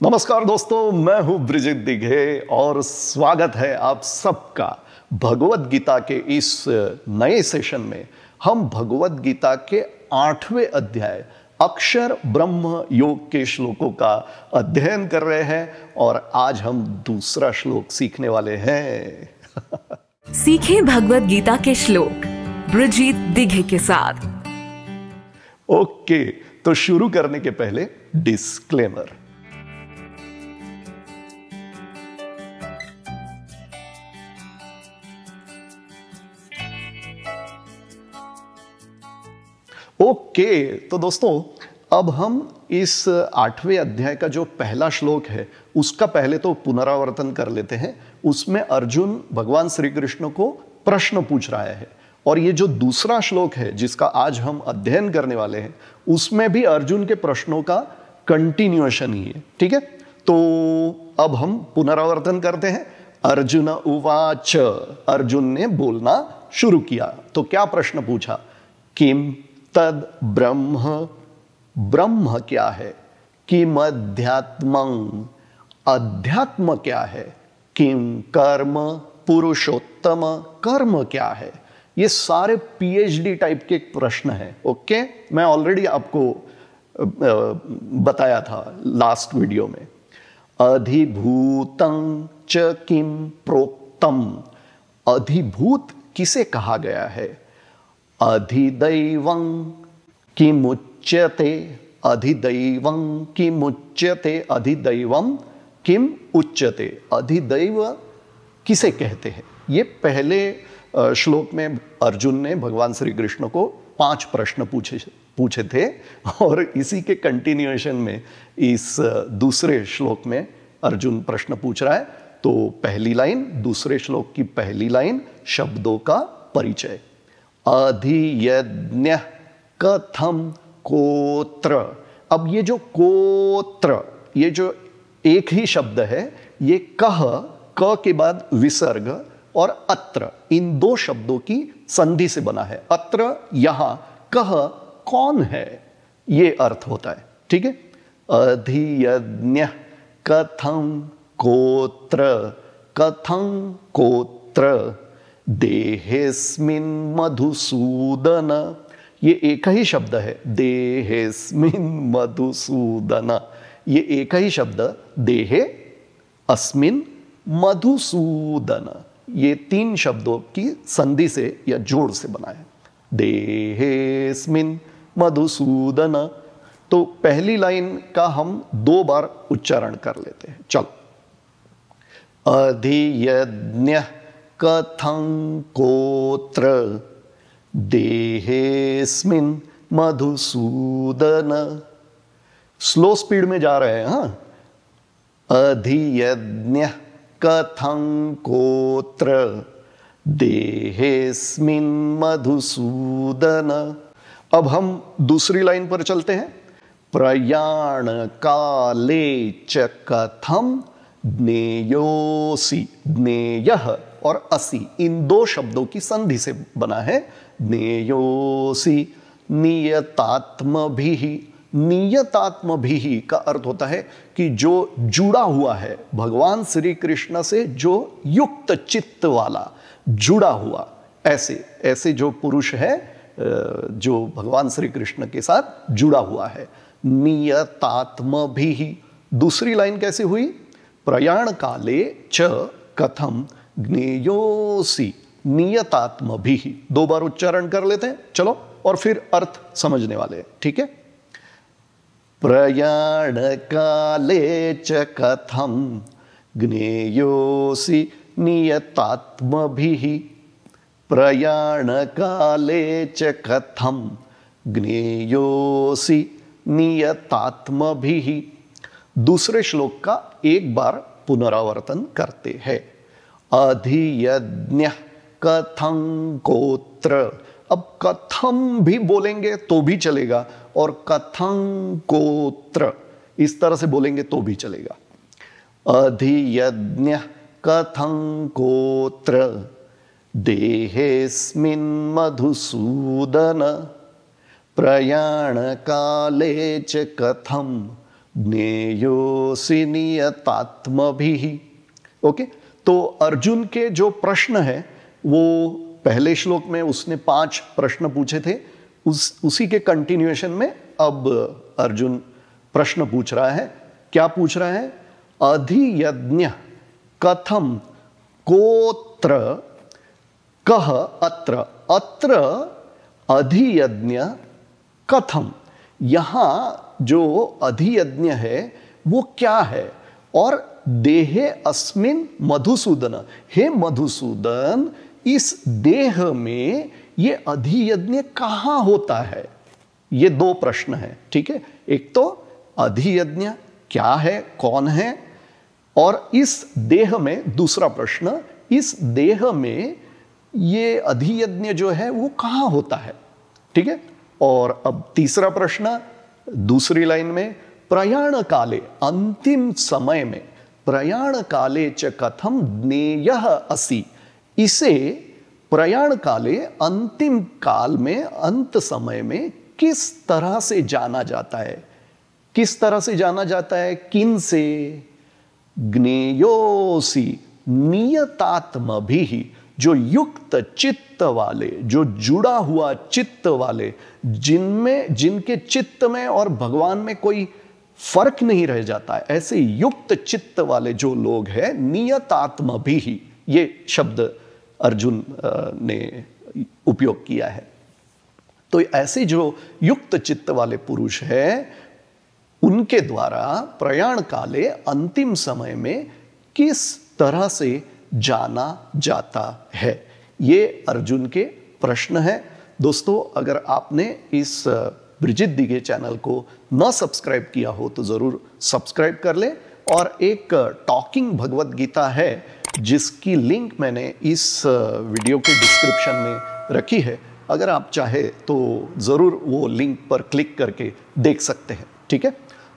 नमस्कार दोस्तों, मैं हूं ब्रिजेट दिघे और स्वागत है आप सबका भगवत गीता के इस नए सेशन में। हम भगवत गीता के 8वें अध्याय अक्षर ब्रह्म योग के श्लोकों का अध्ययन कर रहे हैं और आज हम दूसरा श्लोक सीखने वाले हैं। सीखें भगवत गीता के श्लोक ब्रिजेट दिघे के साथ। ओके, तो शुरू करने के पहले डिस्क्लेमर। ओके, तो दोस्तों अब हम इस 8वें अध्याय का जो पहला श्लोक है उसका पहले तो पुनरावर्तन कर लेते हैं। उसमें अर्जुन भगवान श्री कृष्ण को प्रश्न पूछ रहा है और ये जो दूसरा श्लोक है जिसका आज हम अध्ययन करने वाले हैं उसमें भी अर्जुन के प्रश्नों का कंटिन्यूएशन ही है। ठीक है, तो अब हम पुनरावर्तन करते हैं। अर्जुन उवाच, अर्जुन ने बोलना शुरू किया। तो क्या प्रश्न पूछा? किम तद ब्रह्म, ब्रह्म क्या है? किम अध्यात्मं, अध्यात्म क्या है? किम कर्म पुरुषोत्तम, कर्म क्या है? ये सारे पीएचडी टाइप के प्रश्न हैं। ओके, मैं ऑलरेडी आपको बताया था लास्ट वीडियो में। अधिभूतं च किम प्रोक्तम, अधिभूत किसे कहा गया है? अधिदैवं किमुच्यते, अधिदैवं किमुच्यते, अधिदैवं किम उच्यते, अधिदैव किसे कहते हैं? ये पहले श्लोक में अर्जुन ने भगवान श्री कृष्ण को 5 प्रश्न पूछे थे और इसी के कंटिन्यूएशन में इस दूसरे श्लोक में अर्जुन प्रश्न पूछ रहा है। तो पहली लाइन, दूसरे श्लोक की पहली लाइन, शब्दों का परिचय। अधियज्ञ कथम कोत्र। अब ये जो कोत्र, ये जो एक ही शब्द है, ये कह, क के बाद विसर्ग और अत्र, इन 2 शब्दों की संधि से बना है। अत्र यहां, कह कौन है, ये अर्थ होता है। ठीक है, अधियज्ञ कथम कोत्र, कथं कोत्र देहेस्मिन् मधुसूदन। ये एक ही शब्द है, देहेस्मिन् मधुसूदन। ये एक ही शब्द, देहे अस्मिन् मधुसूदन, ये 3 शब्दों की संधि से या जोड़ से बना है। देहेस्मिन् मधुसूदन। तो पहली लाइन का हम 2 बार उच्चारण कर लेते हैं। चलो, अधियज्ञ कथं कोत्र देहेस्मिन् मधुसूदन। स्लो स्पीड में जा रहे हैं। हाँ, अधियज्ञ कथं कोत्र देहेस्मिन् मधुसूदन। अब हम दूसरी लाइन पर चलते हैं। प्रयाण काले च कथं ज्ञेयोसि, ज्ञेयः और असि, इन 2 शब्दों की संधि से बना है। ज्ञेयोसि नियतात्मभिः। नियतात्मभिः का अर्थ होता है कि जो जुड़ा हुआ है भगवान श्री कृष्ण से, जो युक्त चित्त वाला, जुड़ा हुआ, ऐसे जो पुरुष है जो भगवान श्री कृष्ण के साथ जुड़ा हुआ है। नियतात्मभिः। दूसरी लाइन कैसे हुई? प्रयाण काले च कथम ज्ञेयोसि नियतात्मभिः। 2 बार उच्चारण कर लेते हैं। चलो, और फिर अर्थ समझने वाले हैं। ठीक है, प्रयाण काले च कथम ज्ञेयोसि नियतात्मभिः। प्रयाण काले च कथम ज्ञेयोसि नियतात्मभिः। दूसरे श्लोक का एक बार पुनरावर्तन करते हैं। अधियज्ञ कथं कोत्र। अब कथम भी बोलेंगे तो भी चलेगा और कथं कोत्र इस तरह से बोलेंगे तो भी चलेगा। अधियज्ञ कथं कोत्र देहेस्मिन् मधुसूदन प्रयाण काले च कथम ज्ञेयोऽसि नियतात्मभिः। ओके, तो अर्जुन के जो प्रश्न है वो पहले श्लोक में उसने 5 प्रश्न पूछे थे, उसी के कंटिन्यूएशन में अब अर्जुन प्रश्न पूछ रहा है। क्या पूछ रहा है? अधियज्ञ कथम कोत्र कह अत्र। अत्र अधियज्ञ कथम, यहां जो अधियज्ञ है वो क्या है, और देहे अस्मिन मधुसूदन, हे मधुसूदन इस देह में ये अधियज्ञ कहां होता है? ये 2 प्रश्न है, ठीक है। एक तो अधियज्ञ क्या है, कौन है, और इस देह में दूसरा प्रश्न, इस देह में ये अधियज्ञ जो है वो कहां होता है, ठीक है। और अब तीसरा प्रश्न दूसरी लाइन में, प्रयाण काले, अंतिम समय में, प्रयाण काले च कथम ज्ञेयः असि, इसे प्रयाण काले, अंतिम काल में, अंत समय में किस तरह से जाना जाता है? किस तरह से जाना जाता है? किन से? ज्ञेयोऽसि नियतात्मभिः, जो युक्त चित्त वाले, जो जुड़ा हुआ चित्त वाले, जिनमें, जिनके चित्त में और भगवान में कोई फर्क नहीं रह जाता है, ऐसे युक्त चित्त वाले जो लोग हैं, नियतात्मभिः, ये शब्द अर्जुन ने उपयोग किया है। तो ऐसे जो युक्त चित्त वाले पुरुष हैं, उनके द्वारा प्रयाण काले, अंतिम समय में किस तरह से जाना जाता है, ये अर्जुन के प्रश्न है। दोस्तों, अगर आपने इस ब्रिजित दिघे चैनल को न सब्सक्राइब किया हो तो ज़रूर सब्सक्राइब कर ले। और एक टॉकिंग भगवत गीता है जिसकी लिंक मैंने इस वीडियो के डिस्क्रिप्शन में रखी है, अगर आप चाहे तो ज़रूर वो लिंक पर क्लिक करके देख सकते हैं, ठीक है।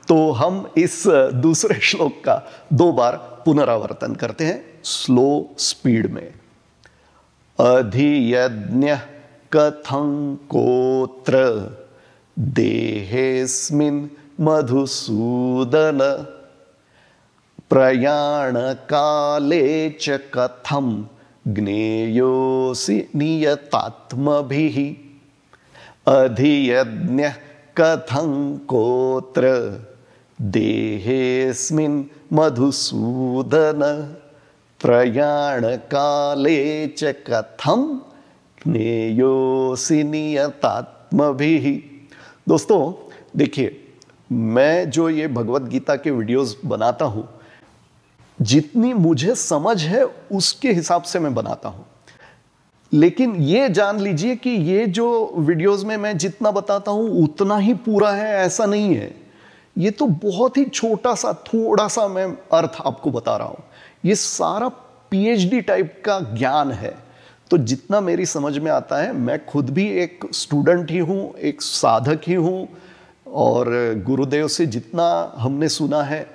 तो हम इस दूसरे श्लोक का 2 बार पुनरावर्तन करते हैं स्लो स्पीड में। अधियज्ञ कथं कोत्र देहेऽस्मिन् मधुसूदन, प्रयाण काले च कथं ज्ञेयोऽसि नियतात्मभिः। अधियज्ञ कथं कोत्र देहेऽस्मिन् मधुसूदन, प्रयाण काले च कथं ज्ञेयोऽसि नियतात्मभिः। दोस्तों देखिए, मैं जो ये भगवत गीता के वीडियोस बनाता हूँ, जितनी मुझे समझ है उसके हिसाब से मैं बनाता हूँ। लेकिन ये जान लीजिए कि ये जो वीडियोस में मैं जितना बताता हूँ उतना ही पूरा है, ऐसा नहीं है। ये तो बहुत ही छोटा सा, थोड़ा सा मैं अर्थ आपको बता रहा हूँ। ये सारा PhD टाइप का ज्ञान है। तो जितना मेरी समझ में आता है, मैं खुद भी एक स्टूडेंट ही हूँ, एक साधक ही हूँ, और गुरुदेव से जितना हमने सुना है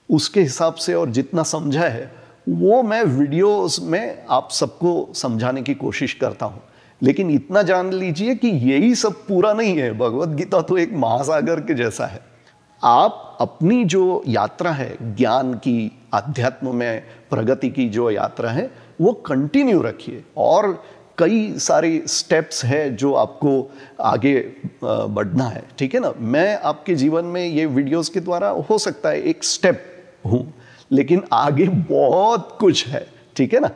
उसके हिसाब से और जितना समझा है वो मैं वीडियोस में आप सबको समझाने की कोशिश करता हूँ। लेकिन इतना जान लीजिए कि यही सब पूरा नहीं है। भगवत गीता तो एक महासागर के जैसा है। आप अपनी जो यात्रा है ज्ञान की, अध्यात्म में प्रगति की जो यात्रा है, वो कंटिन्यू रखिए। और कई सारे स्टेप्स है जो आपको आगे बढ़ना है, ठीक है ना। मैं आपके जीवन में ये वीडियोस के द्वारा हो सकता है एक स्टेप हूँ, लेकिन आगे बहुत कुछ है, ठीक है ना।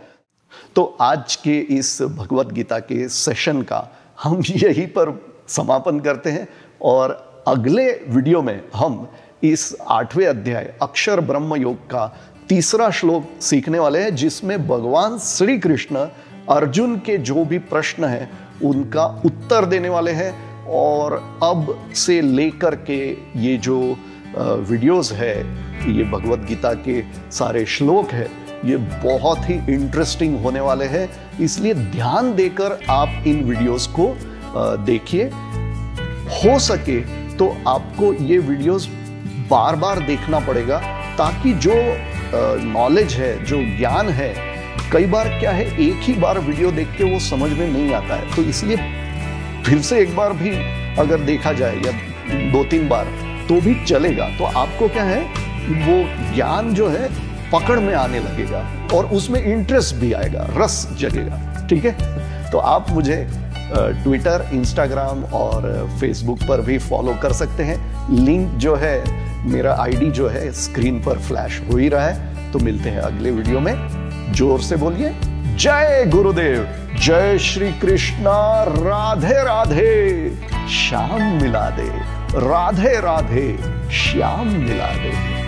तो आज के इस भगवत गीता के सेशन का हम यहीं पर समापन करते हैं, और अगले वीडियो में हम इस 8वें अध्याय अक्षर ब्रह्म योग का 3रा श्लोक सीखने वाले हैं, जिसमें भगवान श्री कृष्ण अर्जुन के जो भी प्रश्न हैं उनका उत्तर देने वाले हैं। और अब से लेकर के ये जो वीडियोस है, ये भगवत गीता के सारे श्लोक है, ये बहुत ही इंटरेस्टिंग होने वाले हैं। इसलिए ध्यान देकर आप इन वीडियोस को देखिए। हो सके तो आपको ये वीडियोस बार बार देखना पड़ेगा, ताकि जो नॉलेज है, जो ज्ञान है, कई बार क्या है, एक ही बार वीडियो देख के वो समझ में नहीं आता है। तो इसलिए फिर से एक बार भी अगर देखा जाए या 2-3 बार, तो भी चलेगा। तो आपको क्या है, वो ज्ञान जो है पकड़ में आने लगेगा और उसमें इंटरेस्ट भी आएगा, रस जगेगा। ठीक है, तो आप मुझे ट्विटर, इंस्टाग्राम और फेसबुक पर भी फॉलो कर सकते हैं। लिंक जो है, मेरा आईडी जो है स्क्रीन पर फ्लैश हो ही रहा है। तो मिलते हैं अगले वीडियो में। जोर से बोलिए, जय गुरुदेव, जय श्री कृष्णा, राधे राधे, श्याम मिला दे, राधे राधे, श्याम मिला दे।